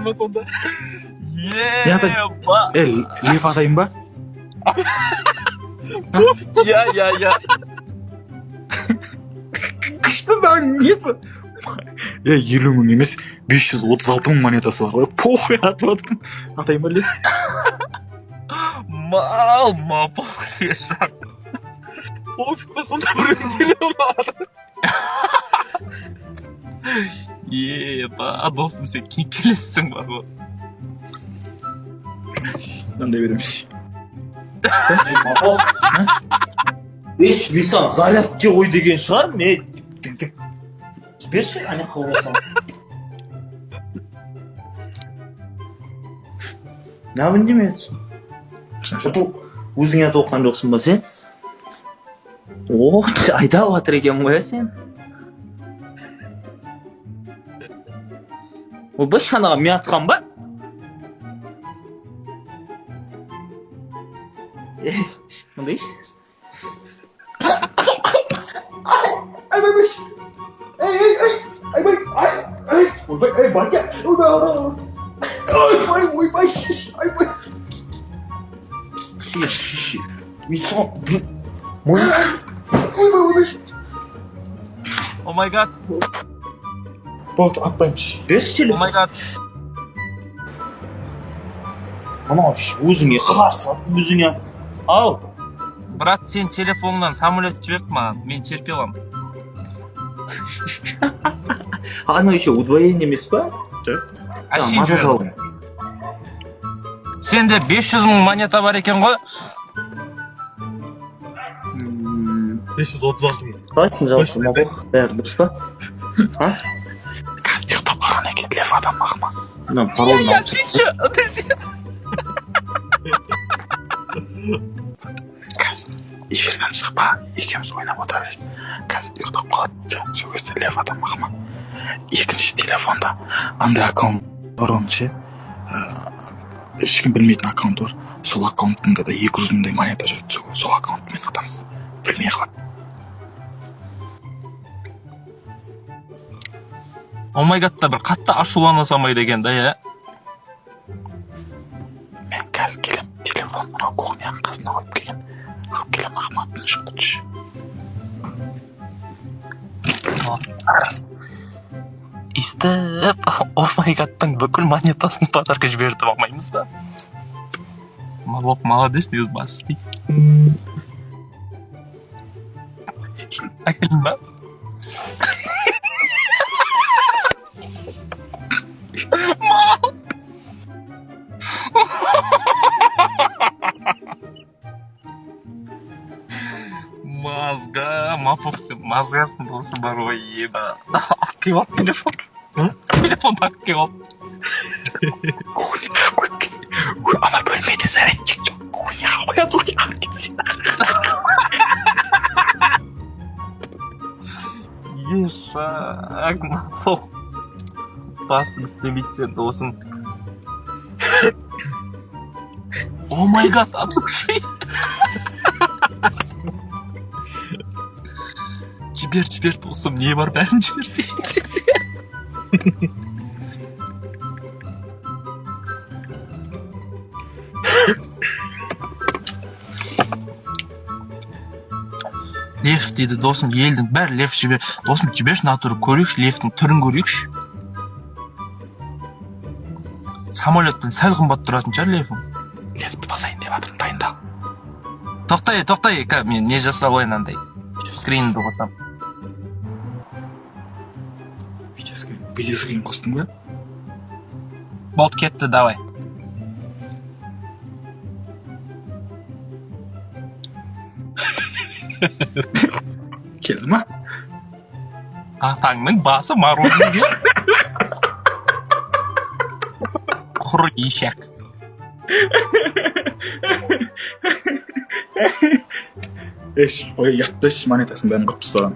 atmadın mı sonunda? Ya da lif atayım ba? Ya. Kıştın ben niyesi? Ya 20 bin емес 536 bin monetası var. Poh ya atmadım. Atayım öyle. Mal yaşar. Of be sonunda buraya geliyorlar. Ba dostum sen kim kelesin bak o. Ben de verilmiş. Eş bilsem zaryat diye koy degen шығар не берші ане қаласам не үндемейсің бұл өзің аты оқыған жоқсың ба сен о айдап жатыр екен ғой сен ойбай шанаға мен атқан ба мындай Ой, батя! Ой, шиш! Шиш! Митсон, Ой. Oh my god. Болды атпаймыз. Берші Oh телефон. my god. Анау өзіңе қарсы өзіңе. Ау. Брат сен телефоныңнан самолет жіберді маған. Мен терпей аламын. Анау еще удвоение емес па? А сен маза жібер. салдың. Сенде 500 мың монета бар екен ғой. 536 мың. Қалайсың жалпы мабық? Бәрі дұрыс па? Қазір ұйықтап қалған екен лев адам мақыма. Мына паролын алып сенші. Қазір эфирден шықпа, екеуміз ойнап отыра берейік. Қазір ұйықтап қалады. Сол кезде лев адам мақыма. Екінші телефонда андай аккаунт бар оның ше. Ешкім білмейтін аккаунт бар. Сол аккаунтында да 200 мыңдай монета жүрді. Сол аккаунтымен атамыз. Білмей қалады. Oh my god да бір қатты ашулана салмайды екен да я. Мен қазір келем. Телефон мынау кухняның қасына қойып келген. Алып келем Ахматтың ішін күтші. Истеп, oh my godтың бүкіл монетасын подарка жіберді алмаймыз да. Молодец не бас дейді. Әкелін ба? Мазга, мазгасын досы бар ғой еба. Алып алып телефон. Телефонды алып алып. Кухняға қойып кетсе. Ана бөлмеде зарядчик жоқ. Кухняға қояды ғой. Алып кетсе. Ешак, мақұл. Бас істемейді досым. О май гад, атықши. Жібер досым, не бар бәрін жіберсе. Лев дейді досым, елдің бәрі лев жібер. Досым жіберші натуры көрейікші, левтің түрін көрейікші. Самолеттен сәл қымбат тұратын шығар левім. Левті басайын деп атырым дайындал. Тоқтай, мен не жасап ойын андай. Скринді қосам. Видеоскрин қостың ба? Болды кетті, давай. Келді ма? Атаңның басы мороженое. Құр ишек. Ой, ұятты монетасын бәрін қып тастаған.